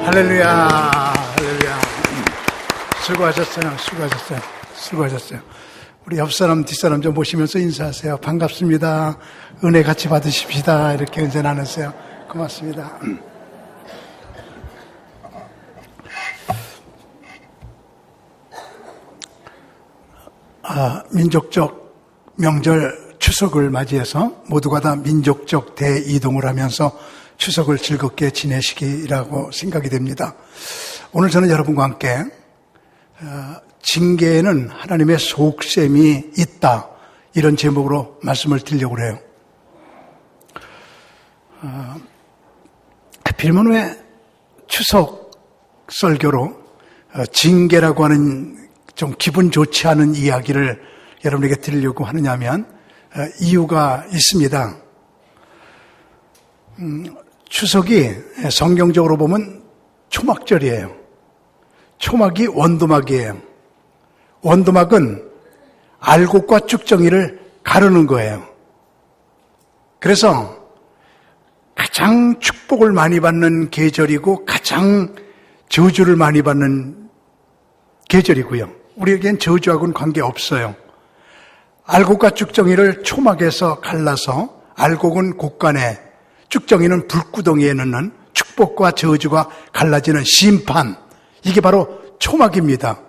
할렐루야, 할렐루야. 수고하셨어요. 우리 옆 사람, 뒷 사람 좀 보시면서 인사하세요. 반갑습니다. 은혜 같이 받으십시다. 이렇게 은혜 나누세요. 고맙습니다. 민족적 명절 추석을 맞이해서 모두가 다 민족적 대이동을 하면서 추석을 즐겁게 지내시기라고 생각이 됩니다. 오늘 저는 여러분과 함께 징계에는 하나님의 속셈이 있다, 이런 제목으로 말씀을 드리려고 해요. 하필이면 왜 추석 설교로 징계라고 하는 좀 기분 좋지 않은 이야기를 여러분에게 드리려고 하느냐면 이유가 있습니다. 추석이 성경적으로 보면 초막절이에요. 초막이 원도막이에요. 원도막은 알곡과 쭉정이를 가르는 거예요. 그래서 가장 축복을 많이 받는 계절이고 가장 저주를 많이 받는 계절이고요. 우리에겐 저주하고는 관계없어요. 알곡과 쭉정이를 초막에서 갈라서, 알곡은 곳간에, 쭉정이는 불구덩이에 넣는 축복과 저주가 갈라지는 심판, 이게 바로 초막입니다.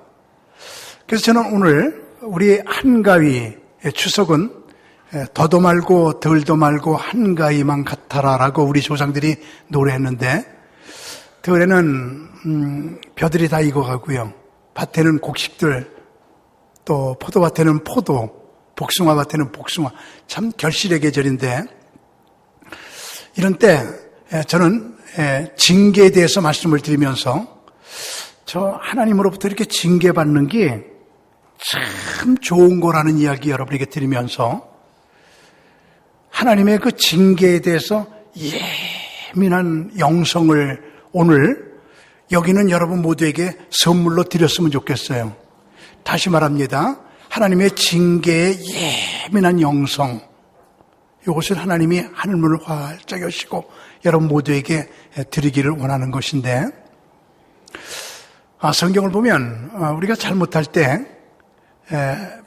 그래서 저는 오늘 우리 한가위의 추석은 더도 말고 덜도 말고 한가위만 같아라라고 우리 조상들이 노래했는데, 들에는 벼들이 다 익어가고요, 밭에는 곡식들, 또 포도밭에는 포도, 복숭아밭에는 복숭아, 참 결실의 계절인데, 이런 때 저는 징계에 대해서 말씀을 드리면서 저 하나님으로부터 이렇게 징계받는 게 참 좋은 거라는 이야기 여러분에게 드리면서 하나님의 그 징계에 대해서 예민한 영성을 오늘 여기는 여러분 모두에게 선물로 드렸으면 좋겠어요. 다시 말합니다. 하나님의 징계에 예민한 영성, 이것을 하나님이 하늘문을 활짝 여시고 여러분 모두에게 드리기를 원하는 것인데, 성경을 보면 우리가 잘못할 때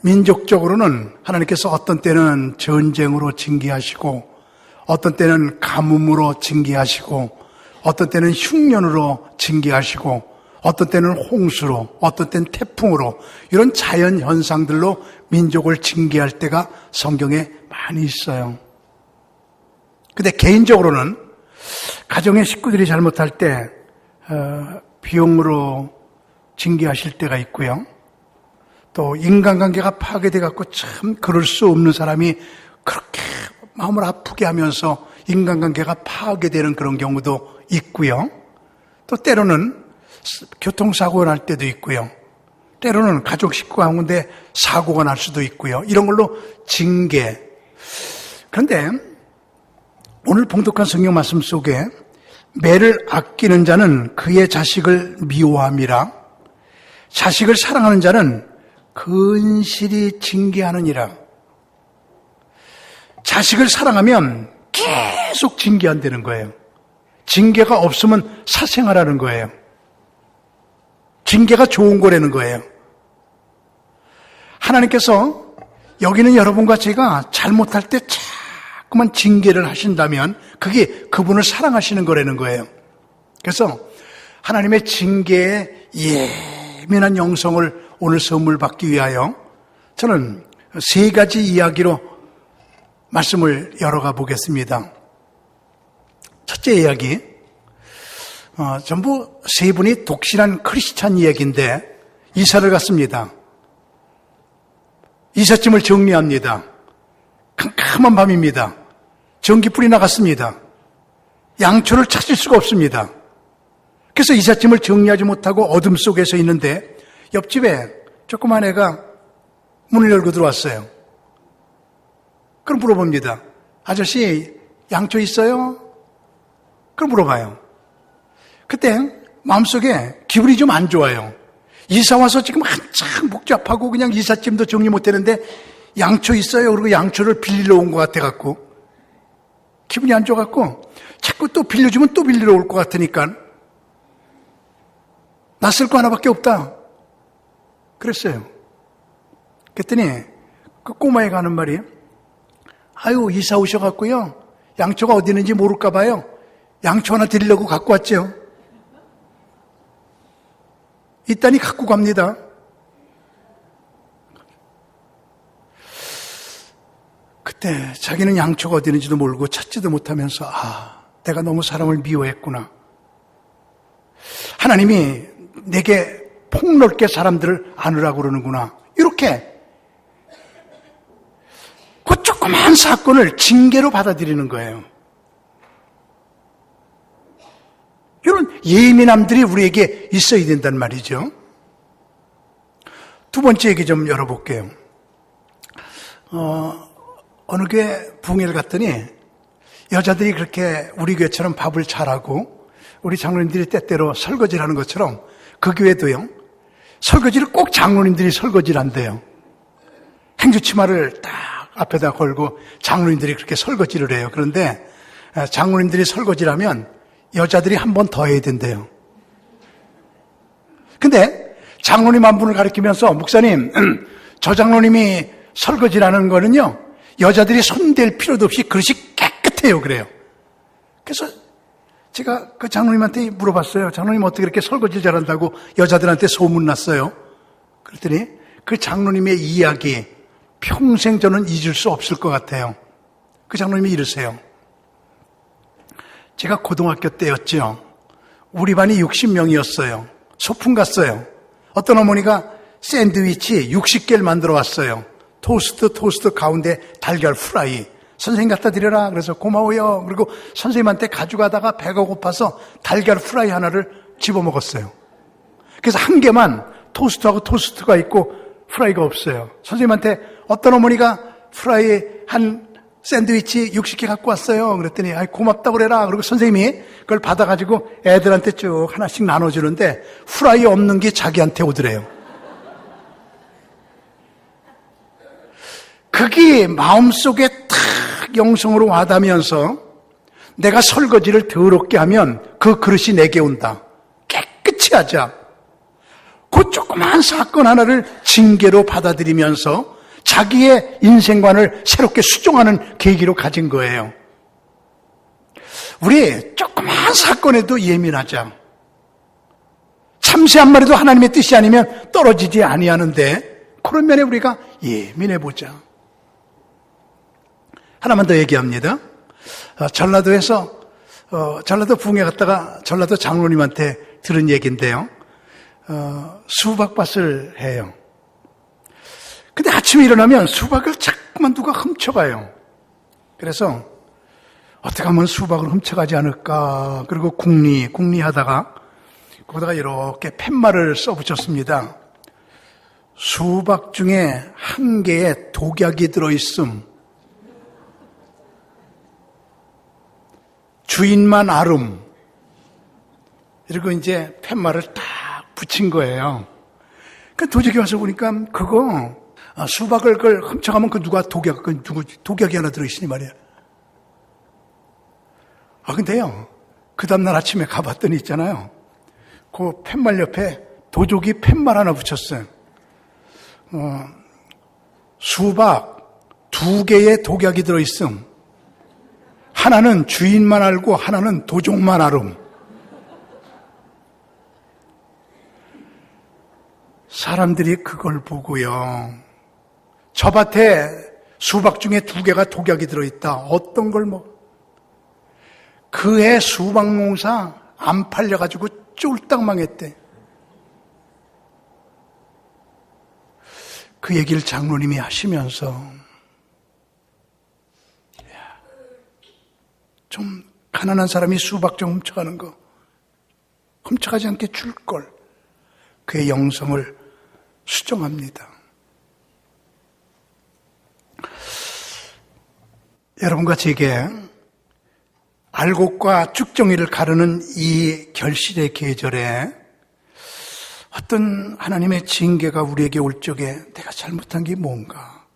민족적으로는 하나님께서 어떤 때는 전쟁으로 징계하시고, 어떤 때는 가뭄으로 징계하시고, 어떤 때는 흉년으로 징계하시고, 어떤 때는 홍수로, 어떤 때는 태풍으로, 이런 자연 현상들로 민족을 징계할 때가 성경에 많이 있어요. 근데 개인적으로는 가정의 식구들이 잘못할 때 병으로 징계하실 때가 있고요. 또 인간관계가 파괴돼 갖고 참 그럴 수 없는 사람이 그렇게 마음을 아프게 하면서 인간관계가 파괴되는 그런 경우도 있고요. 또 때로는 교통사고가 날 때도 있고요. 때로는 가족 식구 가운데 사고가 날 수도 있고요. 이런 걸로 징계. 그런데 오늘 봉독한 성경 말씀 속에 매를 아끼는 자는 그의 자식을 미워함이라, 자식을 사랑하는 자는 근실히 징계하느니라. 자식을 사랑하면 계속 징계한다는 거예요. 징계가 없으면 사생활하는 거예요. 징계가 좋은 거라는 거예요. 하나님께서 여기는 여러분과 제가 잘못할 때 자꾸만 징계를 하신다면 그게 그분을 사랑하시는 거라는 거예요. 그래서 하나님의 징계에 예민한 영성을 오늘 선물 받기 위하여 저는 3가지 이야기로 말씀을 열어가 보겠습니다. 첫째 이야기, 전부 3분이 독실한 크리스찬 이야기인데 이사를 갔습니다. 이삿짐을 정리합니다. 캄캄한 밤입니다. 전기불이 나갔습니다. 양초를 찾을 수가 없습니다. 그래서 이삿짐을 정리하지 못하고 어둠 속에서 있는데 옆집에 조그만 애가 문을 열고 들어왔어요. 그럼 물어봅니다. 아저씨, 양초 있어요? 그럼 물어봐요. 그때 마음속에 기분이 좀 안 좋아요. 이사 와서 지금 한참 복잡하고 그냥 이삿짐도 정리 못했는데 양초 있어요? 그리고 양초를 빌리러 온 것 같아갖고 기분이 안 좋아갖고 자꾸 또 빌려주면 또 빌리러 올 것 같으니까 낯설 거 하나밖에 없다. 그랬어요. 그랬더니 그 꼬마애가 하는 말이, 아유, 이사 오셔갖고요, 양초가 어디 있는지 모를까 봐요. 양초 하나 드리려고 갖고 왔죠. 있다니 갖고 갑니다. 그때 자기는 양초가 어디 있는지도 모르고 찾지도 못하면서, 아, 내가 너무 사람을 미워했구나. 하나님이 내게 폭넓게 사람들을 안으라고 그러는구나. 이렇게 그 조그만 사건을 징계로 받아들이는 거예요. 이런 예민함들이 우리에게 있어야 된단 말이죠. 두 번째 얘기 좀 열어볼게요. 어느 교회 부흥회를 갔더니 여자들이 그렇게 우리 교회처럼 밥을 잘하고 우리 장로님들이 때때로 설거지를 하는 것처럼 그 교회도요, 설거지를 꼭 장로님들이 설거지를 한대요. 행주치마를 딱 앞에다 걸고 장로님들이 그렇게 설거지를 해요. 그런데 장로님들이 설거지를 하면 여자들이 한 번 더 해야 된대요. 근데 장로님 한 분을 가리키면서, 목사님, 저 장로님이 설거지를 하는 거는요, 여자들이 손댈 필요도 없이 그릇이 깨끗해요. 그래요. 그래서 제가 그 장로님한테 물어봤어요. 장로님 어떻게 이렇게 설거지를 잘한다고 여자들한테 소문났어요? 그랬더니 그 장로님의 이야기 평생 저는 잊을 수 없을 것 같아요. 그 장로님이 이러세요. 제가 고등학교 때였죠. 우리 반이 60명이었어요. 소풍 갔어요. 어떤 어머니가 샌드위치 60개를 만들어 왔어요. 토스트 가운데 달걀 프라이. 선생님 갖다 드려라. 그래서 고마워요. 그리고 선생님한테 가져가다가 배가 고파서 달걀 프라이 하나를 집어먹었어요. 그래서 한 개만 토스트하고 토스트가 있고 프라이가 없어요. 선생님한테 어떤 어머니가 프라이 한 샌드위치 60개 갖고 왔어요. 그랬더니 아이 고맙다고 그래라. 그리고 선생님이 그걸 받아가지고 애들한테 쭉 하나씩 나눠주는데 프라이 없는 게 자기한테 오더래요. 그게 마음속에 탁 영성으로 와닿으면서 내가 설거지를 더럽게 하면 그 그릇이 내게 온다. 깨끗이 하자. 그 조그만 사건 하나를 징계로 받아들이면서 자기의 인생관을 새롭게 수정하는 계기로 가진 거예요. 우리 조그만 사건에도 예민하자. 참새 한 마리도 하나님의 뜻이 아니면 떨어지지 아니하는데 그런 면에 우리가 예민해보자. 하나만 더 얘기합니다. 전라도에서 전라도 부흥회 갔다가 전라도 장로님한테 들은 얘기인데요. 수박밭을 해요. 근데 아침에 일어나면 수박을 자꾸만 누가 훔쳐가요. 그래서 어떻게 하면 수박을 훔쳐가지 않을까. 그리고 궁리하다가 거기다가 이렇게 팻말을 써붙였습니다. 수박 중에 한 개에 독약이 들어있음. 주인만 아름. 이러고 이제 팻말을 딱 붙인 거예요. 그 도적이 와서 보니까 그거 수박을 그걸 훔쳐가면 그 누가 독약이 하나 들어있으니 말이야. 근데요, 그 다음날 아침에 가봤더니 있잖아요. 그 팻말 옆에 도적이 팻말 하나 붙였어요. 수박 2개의 독약이 들어있음. 하나는 주인만 알고 하나는 도적만 알음. 사람들이 그걸 보고요. 저 밭에 수박 중에 2개가 독약이 들어있다. 어떤 걸 그해 수박 농사 안 팔려가지고 쫄딱 망했대. 그 얘기를 장로님이 하시면서 좀 가난한 사람이 수박 좀 훔쳐가는 거 훔쳐가지 않게 줄 걸. 그의 영성을 수정합니다. 여러분과 제게 알곡과 쭉정이를 가르는 이 결실의 계절에 어떤 하나님의 징계가 우리에게 올 적에 내가 잘못한 게 뭔가.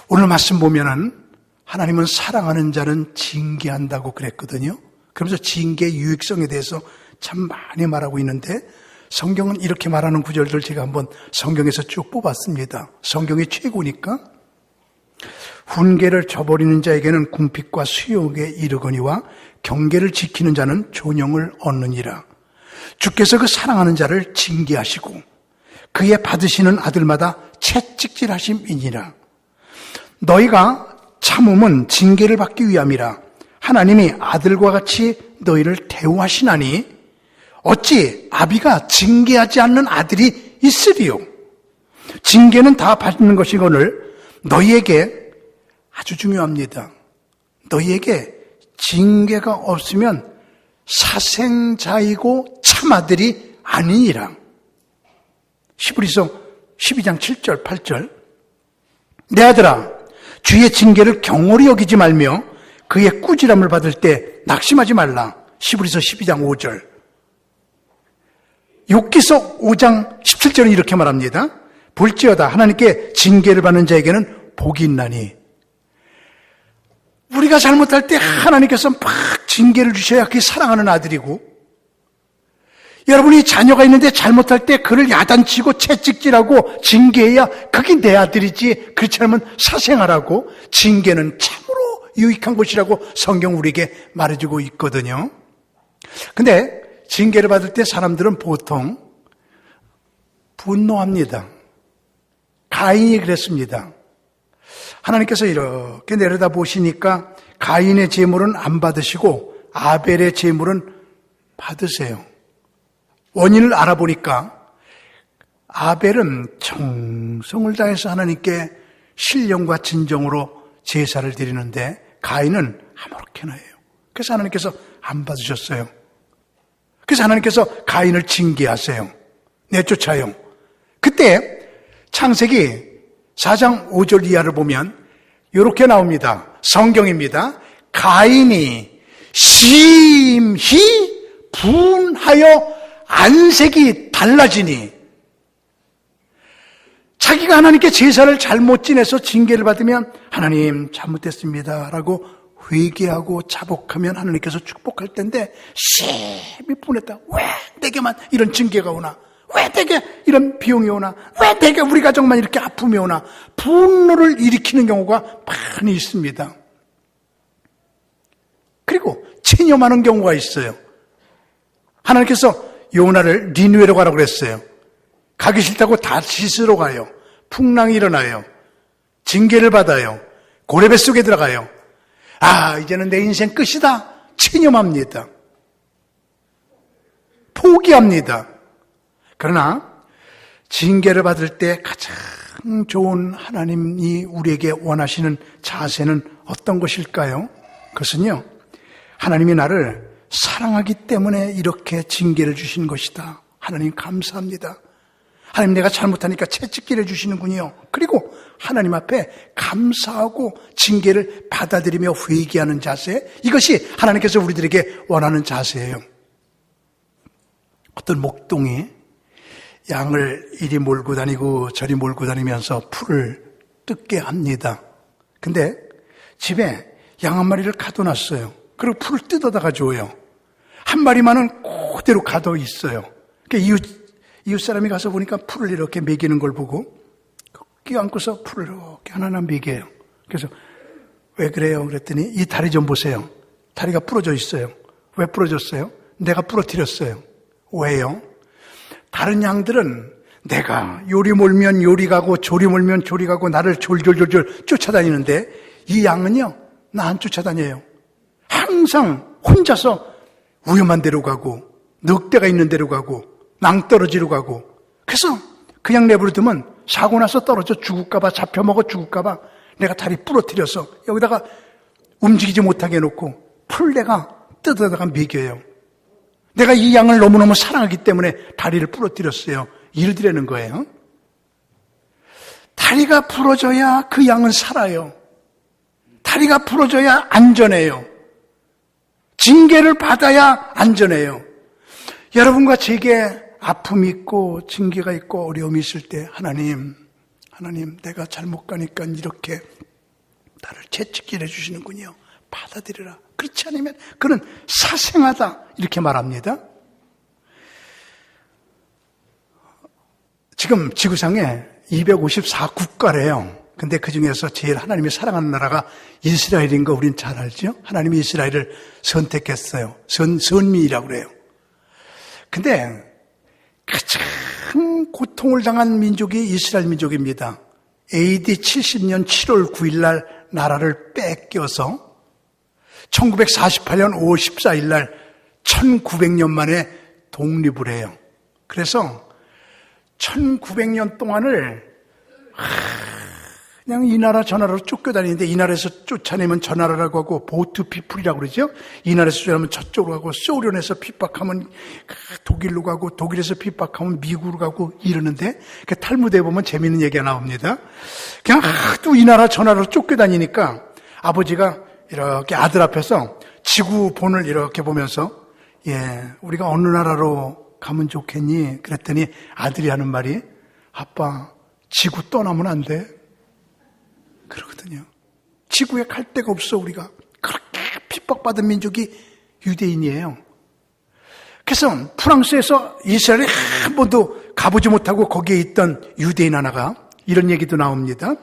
오늘 말씀 보면은 하나님은 사랑하는 자는 징계한다고 그랬거든요. 그러면서 징계의 유익성에 대해서 참 많이 말하고 있는데 성경은 이렇게 말하는 구절들 제가 한번 성경에서 쭉 뽑았습니다. 성경이 최고니까. 훈계를 저버리는 자에게는 궁핍과 수욕에 이르거니와 경계를 지키는 자는 존영을 얻느니라. 주께서 그 사랑하는 자를 징계하시고 그의 받으시는 아들마다 채찍질하심이니라. 너희가 참음은 징계를 받기 위함이라. 하나님이 아들과 같이 너희를 대우하시나니 어찌 아비가 징계하지 않는 아들이 있으리요. 징계는 다 받는 것이거늘 너희에게 아주 중요합니다. 너희에게 징계가 없으면 사생자이고 참아들이 아니니라. 히브리서 12장 7절 8절. 내 아들아, 주의 징계를 경홀히 여기지 말며 그의 꾸지람을 받을 때 낙심하지 말라. 히브리서 12장 5절. 욥기서 5장 17절은 이렇게 말합니다. 볼지어다 하나님께 징계를 받는 자에게는 복이 있나니. 우리가 잘못할 때 하나님께서 막 징계를 주셔야 그게 사랑하는 아들이고, 여러분이 자녀가 있는데 잘못할 때 그를 야단치고 채찍질하고 징계해야 그게 내 아들이지, 그렇지 않으면 사생하라고. 징계는 참으로 유익한 것이라고 성경 우리에게 말해주고 있거든요. 근데 징계를 받을 때 사람들은 보통 분노합니다. 가인이 그랬습니다. 하나님께서 이렇게 내려다 보시니까 가인의 제물은 안 받으시고 아벨의 제물은 받으세요. 원인을 알아보니까 아벨은 정성을 다해서 하나님께 신령과 진정으로 제사를 드리는데 가인은 아무렇게나 해요. 그래서 하나님께서 안 받으셨어요. 그래서 하나님께서 가인을 징계하세요. 내쫓아요. 그때 창세기 4장 5절 이하를 보면 이렇게 나옵니다. 성경입니다. 가인이 심히 분하여 안색이 달라지니. 자기가 하나님께 제사를 잘못 지내서 징계를 받으면 하나님 잘못했습니다 라고 회개하고 자복하면 하나님께서 축복할 텐데 심히 분했다. 왜 내게만 이런 징계가 오나? 왜 내게 이런 비용이 오나? 왜 내게 우리 가정만 이렇게 아픔이 오나? 분노를 일으키는 경우가 많이 있습니다. 그리고 체념하는 경우가 있어요. 하나님께서 요나를 니느웨로 가라고 그랬어요. 가기 싫다고 다시스로 가요. 풍랑이 일어나요. 징계를 받아요. 고레배 속에 들어가요. 아, 이제는 내 인생 끝이다. 체념합니다. 포기합니다. 그러나 징계를 받을 때 가장 좋은 하나님이 우리에게 원하시는 자세는 어떤 것일까요? 그것은요, 하나님이 나를 사랑하기 때문에 이렇게 징계를 주신 것이다. 하나님 감사합니다. 하나님 내가 잘못하니까 채찍질해 주시는군요. 그리고 하나님 앞에 감사하고 징계를 받아들이며 회개하는 자세, 이것이 하나님께서 우리들에게 원하는 자세예요. 어떤 목동이 양을 이리 몰고 다니고 저리 몰고 다니면서 풀을 뜯게 합니다. 근데 집에 양 한 마리를 가둬놨어요. 그리고 풀을 뜯어다가 줘요. 한 마리만은 그대로 가둬 있어요. 그러니까 이웃 사람이 가서 보니까 풀을 이렇게 먹이는 걸 보고 끼안고서 풀을 이렇게 하나하나 먹여요. 그래서 왜 그래요? 그랬더니 이 다리 좀 보세요. 다리가 부러져 있어요. 왜 부러졌어요? 내가 부러뜨렸어요. 왜요? 다른 양들은 내가 요리 몰면 요리 가고 조리 몰면 조리 가고 나를 졸졸졸졸 쫓아다니는데 이 양은요, 나 안 쫓아다녀요. 항상 혼자서 위험한 데로 가고 늑대가 있는 데로 가고 낭떠러지로 가고. 그래서 그냥 내버려두면 사고 나서 떨어져 죽을까봐, 잡혀먹어 죽을까봐 내가 다리 부러뜨려서 여기다가 움직이지 못하게 해놓고 풀 내가 뜯어다가 먹여요. 내가 이 양을 너무너무 사랑하기 때문에 다리를 부러뜨렸어요. 이러더라는 거예요. 다리가 부러져야 그 양은 살아요. 다리가 부러져야 안전해요. 징계를 받아야 안전해요. 여러분과 제게 아픔이 있고 징계가 있고 어려움이 있을 때 하나님 내가 잘못 가니까 이렇게 나를 채찍질해 주시는군요. 받아들여라. 그렇지 않으면 그는 사생하다 이렇게 말합니다. 지금 지구상에 254국가래요. 근데 그 중에서 제일 하나님이 사랑하는 나라가 이스라엘인 거 우린 잘 알죠? 하나님이 이스라엘을 선택했어요. 선민이라고 그래요. 근데 가장 고통을 당한 민족이 이스라엘 민족입니다. AD 70년 7월 9일 날 나라를 뺏겨서 1948년 5월 14일 날 1900년 만에 독립을 해요. 그래서 1900년 동안을 그냥 이 나라 저 나라로 쫓겨다니는데, 이 나라에서 쫓아내면 저 나라라고 하고 보트 피플이라고 그러죠. 이 나라에서 쫓아내면 저쪽으로 가고, 소련에서 핍박하면 독일로 가고, 독일에서 핍박하면 미국으로 가고 이러는데, 그 탈무드에 보면 재미있는 얘기가 나옵니다. 그냥 하도 이 나라 저 나라로 쫓겨다니니까 아버지가 이렇게 아들 앞에서 지구본을 이렇게 보면서, 우리가 어느 나라로 가면 좋겠니? 그랬더니 아들이 하는 말이, 아빠 지구 떠나면 안 돼. 그러거든요. 지구에 갈 데가 없어. 우리가 그렇게 핍박받은 민족이 유대인이에요. 그래서 프랑스에서 이스라엘에 한 번도 가보지 못하고 거기에 있던 유대인 하나가 이런 얘기도 나옵니다.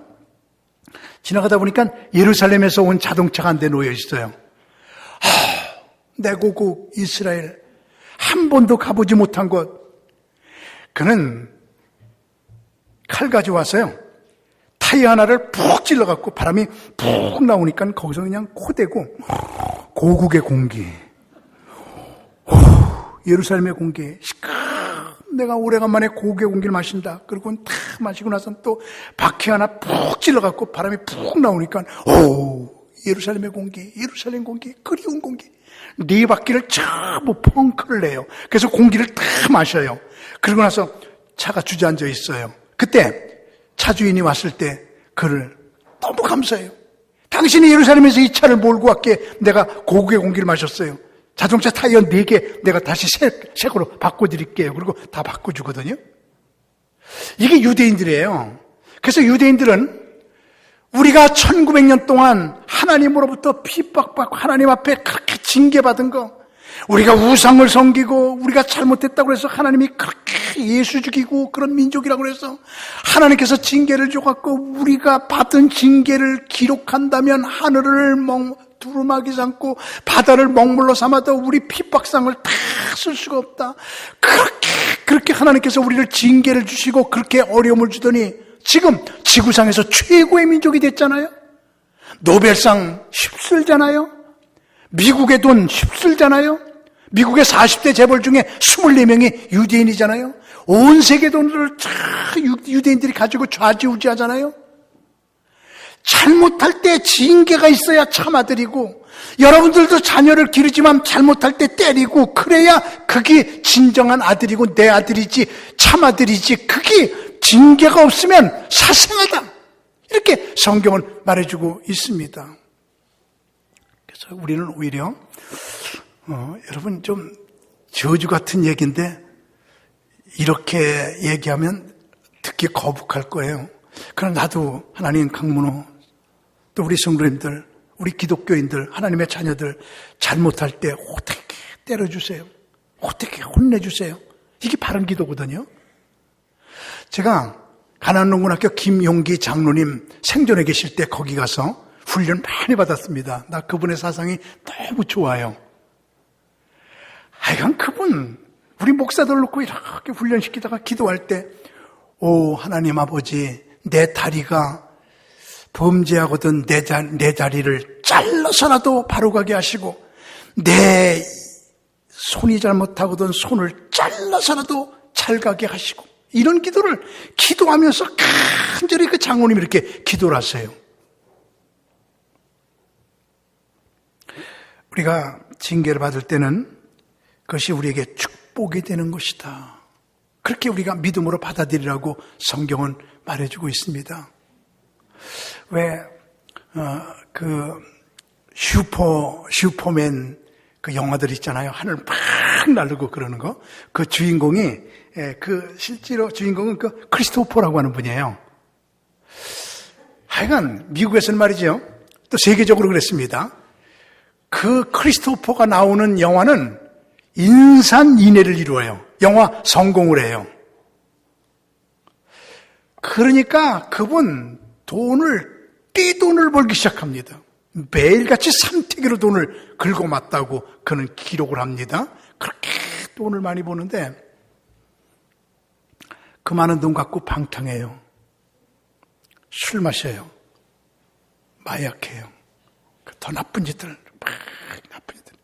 지나가다 보니까 예루살렘에서 온 자동차가 한 대 놓여 있어요. 내 고국 이스라엘, 한 번도 가보지 못한 곳. 그는 칼 가져와서요, 타이어 하나를 푹 찔러갖고 바람이 푹 나오니까 거기서 그냥 코대고, 고국의 공기, 예루살렘의 공기, 내가 오래간만에 고국의 공기를 마신다. 그리고 탁 마시고 나서 또 바퀴 하나 푹 찔러갖고 바람이 푹 나오니까, 예루살렘의 공기, 예루살렘 공기, 그리운 공기. 네 바퀴를 전부 펑크를 내요. 그래서 공기를 다 마셔요. 그러고 나서 차가 주저앉아 있어요. 그때 차 주인이 왔을 때 그를 너무 감사해요. 당신이 예루살렘에서 이 차를 몰고 왔기에 내가 고국의 공기를 마셨어요. 자동차 타이어 4개 내가 다시 새 거로 바꿔드릴게요. 그리고 다 바꿔주거든요. 이게 유대인들이에요. 그래서 유대인들은 우리가 1900년 동안 하나님으로부터 핍박받고 하나님 앞에 그렇게 징계받은 거, 우리가 우상을 섬기고 우리가 잘못했다고 해서 하나님이 그렇게 예수 죽이고 그런 민족이라고 해서 하나님께서 징계를 줘갖고 우리가 받은 징계를 기록한다면 하늘을 두루마기 삼고 바다를 먹물로 삼아도 우리 핍박상을 다 쓸 수가 없다. 그렇게 하나님께서 우리를 징계를 주시고 그렇게 어려움을 주더니 지금 지구상에서 최고의 민족이 됐잖아요. 노벨상 휩쓸잖아요. 미국의 돈 휩쓸잖아요. 미국의 40대 재벌 중에 24명이 유대인이잖아요. 온 세계 돈을 다 유대인들이 가지고 좌지우지하잖아요. 잘못할 때 징계가 있어야 참아드리고, 여러분들도 자녀를 기르지만 잘못할 때 때리고, 그래야 그게 진정한 아들이고 내 아들이지, 참아들이지. 그게 징계가 없으면 사생하다. 이렇게 성경은 말해주고 있습니다. 그래서 우리는 오히려 여러분 좀 저주 같은 얘기인데 이렇게 얘기하면 듣기 거북할 거예요. 그러나 나도 하나님 강문호, 또 우리 성도님들, 우리 기독교인들, 하나님의 자녀들 잘못할 때 어떻게 때려주세요. 어떻게 혼내주세요. 이게 바른 기도거든요. 제가 가난농군학교 김용기 장로님 생전에 계실 때 거기 가서 훈련 많이 받았습니다. 나 그분의 사상이 너무 좋아요. 하여간 그분, 우리 목사들 놓고 이렇게 훈련시키다가 기도할 때, 오 하나님 아버지, 내 다리가 범죄하거든 내 다리를 잘라서라도 바로 가게 하시고, 내 손이 잘못하거든 손을 잘라서라도 잘 가게 하시고, 이런 기도를 기도하면서 간절히 그 장로님이 이렇게 기도를 하세요. 우리가 징계를 받을 때는 그것이 우리에게 축복이 되는 것이다. 그렇게 우리가 믿음으로 받아들이라고 성경은 말해주고 있습니다. 왜 슈퍼맨 그 영화들 있잖아요. 하늘 팍 날르고 그러는 거. 그 주인공이 실제로 주인공은 그 크리스토퍼라고 하는 분이에요. 하여간 미국에서는 말이죠. 또 세계적으로 그랬습니다. 그 크리스토퍼가 나오는 영화는 인산인해를 이루어요. 영화 성공을 해요. 그러니까 그분 떼돈을 벌기 시작합니다. 매일같이 삼태기로 돈을 긁어맞다고 그는 기록을 합니다. 그렇게 돈을 많이 버는데 그 많은 돈 갖고 방탕해요. 술 마셔요. 마약해요. 더 나쁜 짓들, 나쁜 짓들.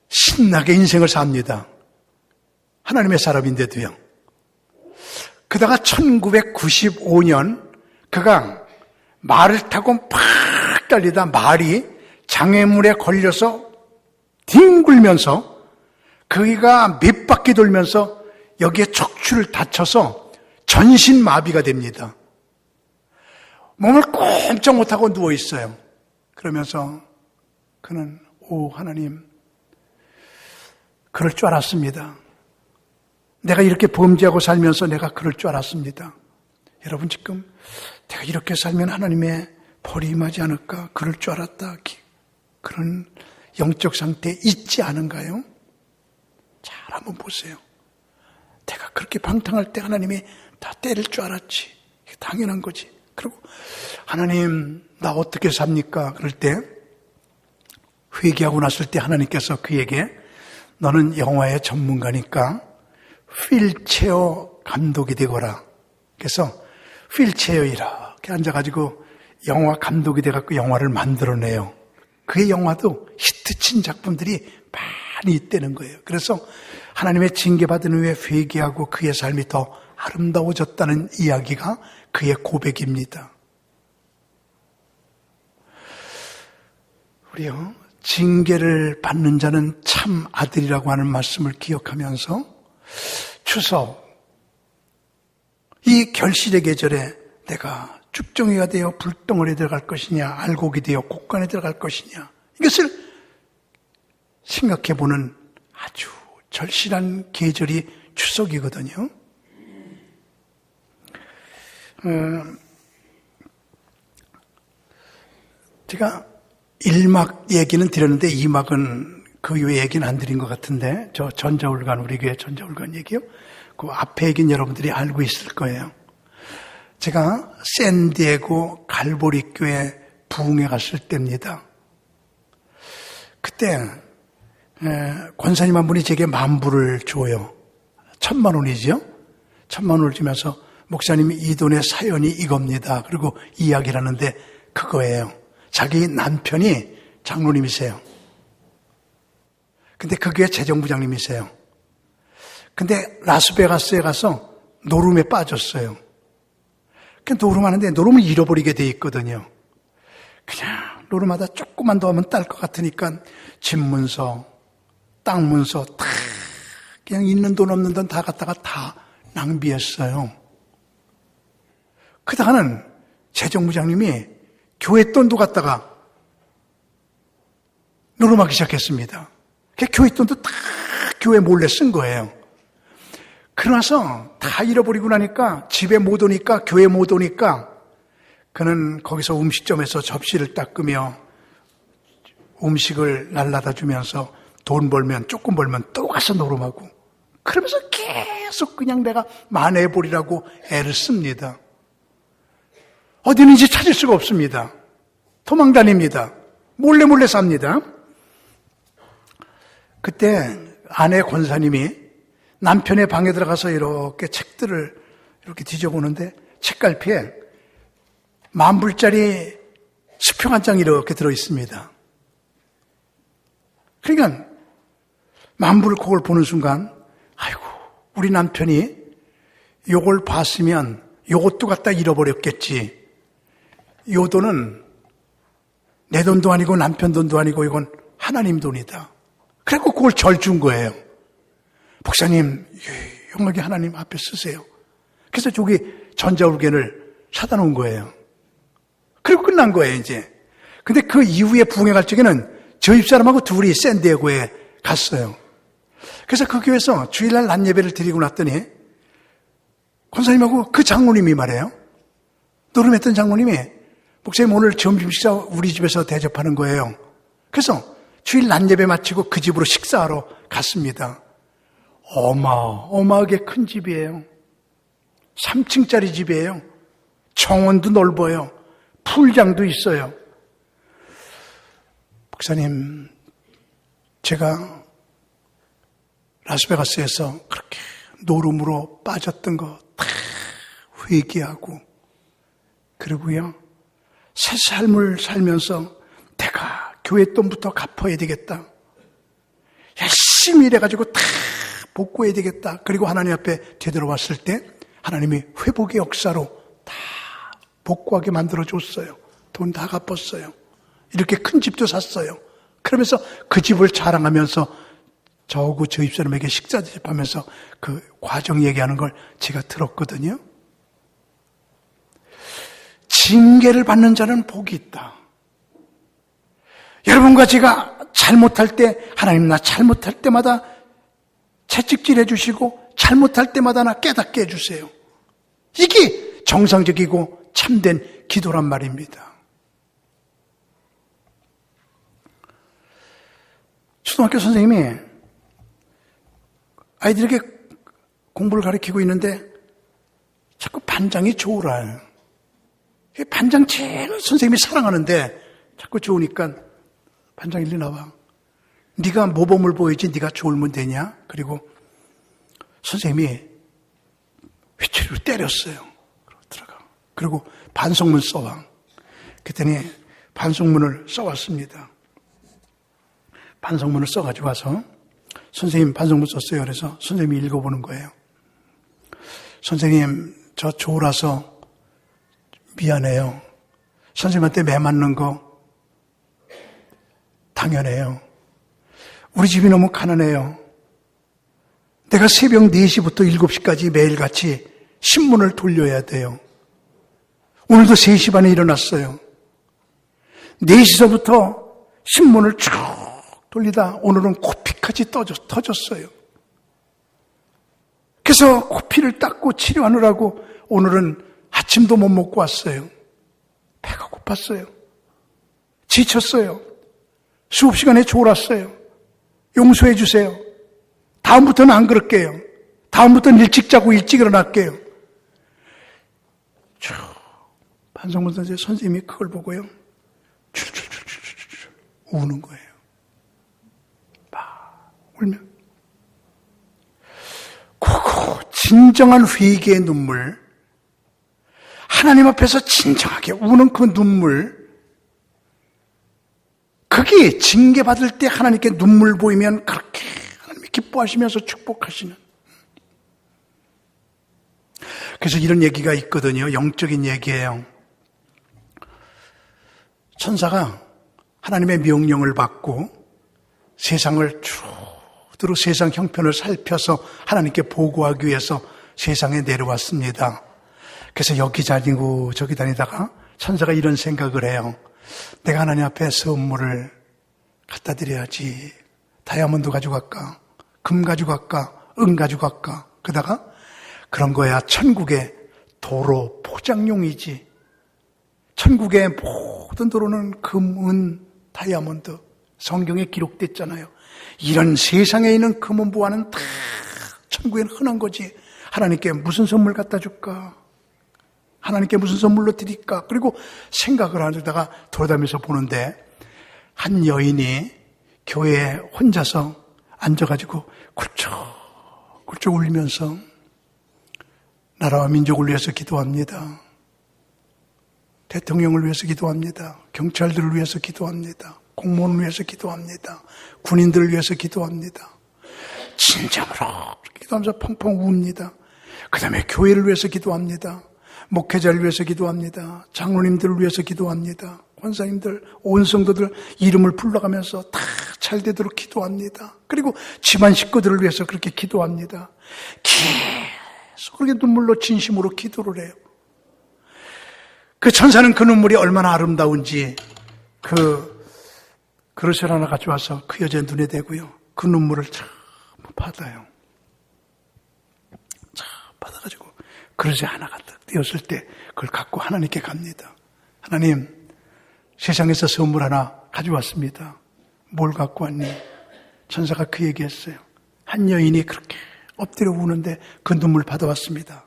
신나게 인생을 삽니다. 하나님의 사람인데도요. 그다가 1995년 그가 말을 타고 팍 달리다 말이 장애물에 걸려서 뒹굴면서 그가 몇 바퀴 돌면서 여기에 척추를 다쳐서 전신마비가 됩니다. 몸을 꼼짝 못하고 누워있어요. 그러면서 그는 하나님, 그럴 줄 알았습니다. 내가 이렇게 범죄하고 살면서 내가 그럴 줄 알았습니다. 여러분 지금 내가 이렇게 살면 하나님의 벌이 임하지 않을까? 그럴 줄 알았다. 그런 영적 상태에 있지 않은가요? 잘 한번 보세요. 내가 그렇게 방탕할 때 하나님이 다 때릴 줄 알았지. 이게 당연한 거지. 그리고 하나님 나 어떻게 삽니까? 그럴 때 회개하고 났을 때 하나님께서 그에게 너는 영화의 전문가니까 휠체어 감독이 되거라. 그래서 휠체어 이렇게 앉아가지고 영화 감독이 돼갖고 영화를 만들어내요. 그의 영화도 히트친 작품들이 많이 있다는 거예요. 그래서 하나님의 징계받은 후에 회개하고 그의 삶이 더 아름다워졌다는 이야기가 그의 고백입니다. 우리요, 징계를 받는 자는 참 아들이라고 하는 말씀을 기억하면서 추석, 이 결실의 계절에 내가 죽정이가 되어 불덩어리에 들어갈 것이냐, 알곡이 되어 곡간에 들어갈 것이냐, 이것을 생각해보는 아주 절실한 계절이 추석이거든요. 제가 1막 얘기는 드렸는데 2막은 그 이후에 얘기는 안 드린 것 같은데, 저 전자울관, 우리 교회 전자울관 얘기요? 그 앞에 얘기는 여러분들이 알고 있을 거예요. 제가 샌디에고 갈보리 교회 부흥회 갔을 때입니다. 그때 권사님 한 분이 제게 만불을 줘요. 1,000만 원이죠. 1,000만 원을 주면서 목사님이 이 돈의 사연이 이겁니다. 그리고 이야기를 하는데 그거예요. 자기 남편이 장로님이세요. 근데 그게 재정부장님이세요. 근데 라스베가스에 가서 노름에 빠졌어요. 노름하는데 노름을 잃어버리게 돼 있거든요. 그냥 노름하다 조금만 더 하면 딸 것 같으니까 집 문서, 땅 문서 다 그냥 있는 돈 없는 돈 다 갖다가 다 낭비했어요. 그다가는 재정부장님이 교회 돈도 갖다가 노름하기 시작했습니다. 교회 돈도 다 교회 몰래 쓴 거예요. 그러나서 다 잃어버리고 나니까 집에 못 오니까 교회 못 오니까 그는 거기서 음식점에서 접시를 닦으며 음식을 날라다 주면서 돈 벌면 조금 벌면 또 가서 노름하고 그러면서 계속 그냥 내가 만회해버리라고 애를 씁니다. 어디는지 찾을 수가 없습니다. 도망 다닙니다. 몰래 삽니다. 그때 아내 권사님이 남편의 방에 들어가서 이렇게 책들을 이렇게 뒤져보는데 책갈피에 10,000불짜리 수평 한 장이 이렇게 들어있습니다. 그러니까 10,000불 그걸 보는 순간 아이고 우리 남편이 요걸 봤으면 요것도 갖다 잃어버렸겠지. 요 돈은 내 돈도 아니고 남편 돈도 아니고 이건 하나님 돈이다. 그래서 그걸 절 준 거예요. 목사님, 용하게 하나님 앞에 쓰세요. 그래서 저기 전자울겐을 사다 놓은 거예요. 그리고 끝난 거예요, 이제. 근데 그 이후에 부흥회 갈 적에는 저 집사람하고 둘이 샌디에고에 갔어요. 그래서 그 교회에서 주일날 낮 예배를 드리고 났더니 권사님하고 그 장로님이 말해요. 노름했던 장로님이 목사님 오늘 점심 식사 우리 집에서 대접하는 거예요. 그래서 주일 낮 예배 마치고 그 집으로 식사하러 갔습니다. 어마어마하게 큰 집이에요. 3층짜리 집이에요. 정원도 넓어요. 풀장도 있어요. 목사님, 제가 라스베가스에서 그렇게 노름으로 빠졌던 거 다 회개하고, 그리고요, 새 삶을 살면서 내가 교회 돈부터 갚아야 되겠다. 열심히 일해가지고 다 복구해야 되겠다. 그리고 하나님 앞에 되돌아왔을 때 하나님이 회복의 역사로 다 복구하게 만들어줬어요. 돈 다 갚았어요. 이렇게 큰 집도 샀어요. 그러면서 그 집을 자랑하면서 저하고 저 집사람에게 식사 대접하면서 그 과정 얘기하는 걸 제가 들었거든요. 징계를 받는 자는 복이 있다. 여러분과 제가 잘못할 때 하나님 나 잘못할 때마다 채찍질 해주시고 잘못할 때마다 나 깨닫게 해주세요. 이게 정상적이고 참된 기도란 말입니다. 초등학교 선생님이 아이들에게 공부를 가르치고 있는데 자꾸 반장이 좋으라. 반장 제일 선생님이 사랑하는데 자꾸 좋으니까 반장 일리 나와. 네가 모범을 보이지 네가 좋으면 되냐? 그리고 선생님이 휘치리로 때렸어요. 들어가. 그리고 반성문 써와. 그랬더니 반성문을 써왔습니다. 반성문을 써가지고 와서 선생님 반성문 썼어요. 그래서 선생님이 읽어보는 거예요. 선생님 저 졸아서 미안해요. 선생님한테 매 맞는 거 당연해요. 우리 집이 너무 가난해요. 내가 새벽 4시부터 7시까지 매일같이 신문을 돌려야 돼요. 오늘도 3시 반에 일어났어요. 4시서부터 신문을 쭉 돌리다 오늘은 코피까지 터졌어요. 그래서 코피를 닦고 치료하느라고 오늘은 아침도 못 먹고 왔어요. 배가 고팠어요. 지쳤어요. 수업 시간에 졸았어요. 용서해 주세요. 다음부터는 안 그럴게요. 다음부터는 일찍 자고 일찍 일어날게요. 반성문 선생님이 그걸 보고요. 우는 거예요. 막 울면. 그거 진정한 회개의 눈물, 하나님 앞에서 진정하게 우는 그 눈물, 그게 징계받을 때 하나님께 눈물 보이면 그렇게 하나님이 기뻐하시면서 축복하시는. 그래서 이런 얘기가 있거든요. 영적인 얘기예요. 천사가 하나님의 명령을 받고 세상을 주로 세상 형편을 살펴서 하나님께 보고하기 위해서 세상에 내려왔습니다. 그래서 여기 다니고 저기 다니다가 천사가 이런 생각을 해요. 내가 하나님 앞에 선물을 갖다 드려야지. 다이아몬드 가져갈까? 금 가져갈까? 은 가져갈까? 그러다가 그런 거야. 천국의 도로 포장용이지. 천국의 모든 도로는 금, 은, 다이아몬드. 성경에 기록됐잖아요. 이런 세상에 있는 금은 보화는 다 천국에는 흔한 거지. 하나님께 무슨 선물 갖다 줄까? 하나님께 무슨 선물로 드릴까? 그리고 생각을 하다가 돌아다니면서 보는데 한 여인이 교회에 혼자서 앉아가지고 굴쩍 울면서 나라와 민족을 위해서 기도합니다. 대통령을 위해서 기도합니다. 경찰들을 위해서 기도합니다. 공무원을 위해서 기도합니다. 군인들을 위해서 기도합니다. 진정으로 기도하면서 펑펑 웁니다. 그 다음에 교회를 위해서 기도합니다. 목회자를 위해서 기도합니다. 장로님들을 위해서 기도합니다. 권사님들, 온 성도들 이름을 불러가면서 다 잘되도록 기도합니다. 그리고 집안 식구들을 위해서 그렇게 기도합니다. 계속 그렇게 눈물로 진심으로 기도를 해요. 그 천사는 그 눈물이 얼마나 아름다운지 그 그릇을 하나 가져와서 그 여자의 눈에 대고요. 그 눈물을 참 받아요. 참 받아가지고 그릇에 하나 가득 띄었을 때 그걸 갖고 하나님께 갑니다. 하나님, 세상에서 선물 하나 가져왔습니다. 뭘 갖고 왔니? 천사가 그 얘기했어요. 한 여인이 그렇게 엎드려 우는데 그 눈물 받아왔습니다.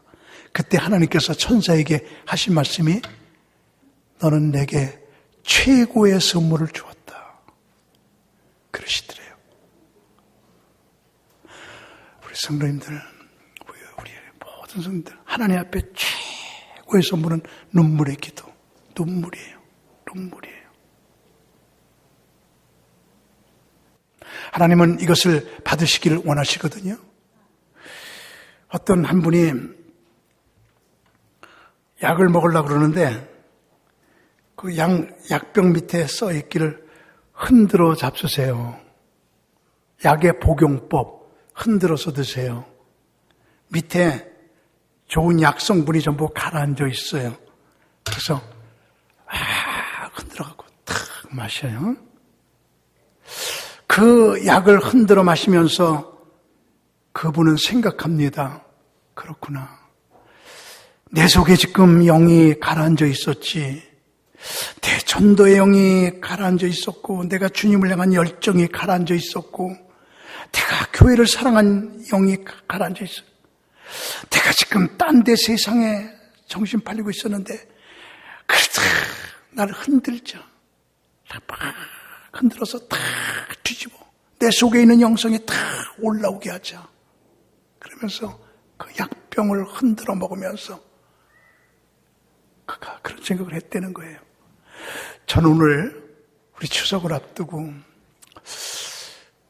그때 하나님께서 천사에게 하신 말씀이 너는 내게 최고의 선물을 주었다. 그러시더래요. 우리 성도님들, 우리 모든 성도들, 하나님 앞에 최고의 선물은 눈물의 기도. 눈물이에요. 눈물이에요. 하나님은 이것을 받으시기를 원하시거든요. 어떤 한 분이 약을 먹으려고 그러는데 그 약병 밑에 써 있기를 흔들어 잡수세요. 약의 복용법 흔들어서 드세요. 밑에 좋은 약 성분이 전부 가라앉아 있어요. 그래서 흔들어갖고 탁 마셔요. 그 약을 흔들어 마시면서 그분은 생각합니다. 그렇구나. 내 속에 지금 영이 가라앉아 있었지. 내 전도의 영이 가라앉아 있었고, 내가 주님을 향한 열정이 가라앉아 있었고, 내가 교회를 사랑한 영이 가라앉아 있었고, 내가 지금 딴 데 세상에 정신 팔리고 있었는데, 그래도 나를 흔들자. 막 흔들어서 탁 뒤집어. 내 속에 있는 영성이 탁 올라오게 하자. 그러면서 그 약병을 흔들어 먹으면서 그가 그런 생각을 했다는 거예요. 저는 오늘 우리 추석을 앞두고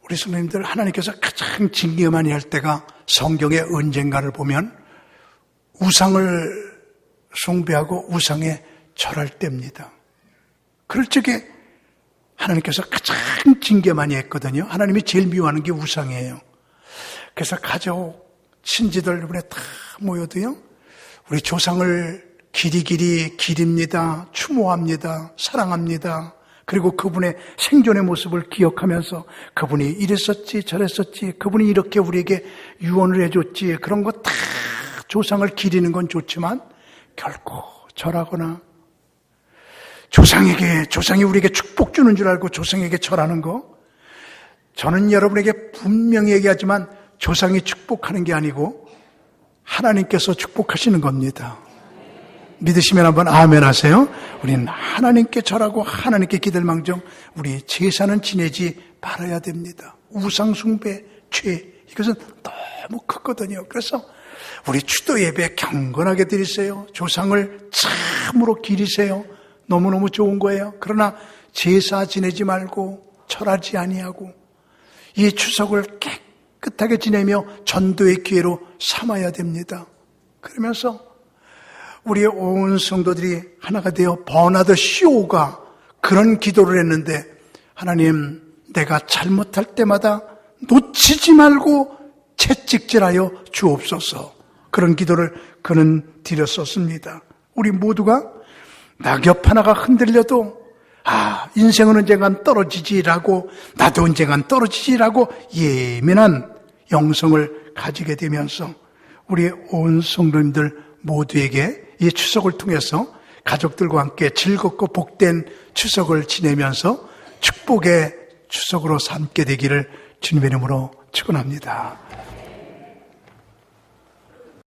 우리 성도님들 하나님께서 가장 징계 많이 할 때가 성경의 언젠가를 보면 우상을 숭배하고 우상에 절할 때입니다. 그럴 적에 하나님께서 가장 징계 많이 했거든요. 하나님이 제일 미워하는 게 우상이에요. 그래서 가족, 친지들 이번에 다 모여도요. 우리 조상을 길이길이 기립니다. 추모합니다. 사랑합니다. 그리고 그분의 생존의 모습을 기억하면서 그분이 이랬었지 저랬었지 그분이 이렇게 우리에게 유언을 해줬지 그런 거 다 조상을 기리는 건 좋지만 결코 절하거나 조상이 우리에게 축복 주는 줄 알고 조상에게 절하는 거 저는 여러분에게 분명히 얘기하지만 조상이 축복하는 게 아니고 하나님께서 축복하시는 겁니다. 믿으시면 한번 아멘 하세요. 우리는 하나님께 절하고 하나님께 기댈망정 우리 제사는 지내지 말아야 됩니다. 우상숭배, 죄 이것은 너무 크거든요. 그래서 우리 추도 예배 경건하게 드리세요. 조상을 참으로 기리세요. 너무너무 좋은 거예요. 그러나 제사 지내지 말고 절하지 아니하고 이 추석을 깨끗하게 지내며 전도의 기회로 삼아야 됩니다. 그러면서 우리의 온 성도들이 하나가 되어 버나드 쇼가 그런 기도를 했는데 하나님 내가 잘못할 때마다 놓치지 말고 채찍질하여 주옵소서. 그런 기도를 그는 드렸었습니다. 우리 모두가 낙엽 하나가 흔들려도 인생은 언젠간 떨어지지라고 나도 언젠간 떨어지지라고 예민한 영성을 가지게 되면서 우리 온 성도님들 모두에게 이 추석을 통해서 가족들과 함께 즐겁고 복된 추석을 지내면서 축복의 추석으로 삼게 되기를 주님의 이름으로 축원합니다.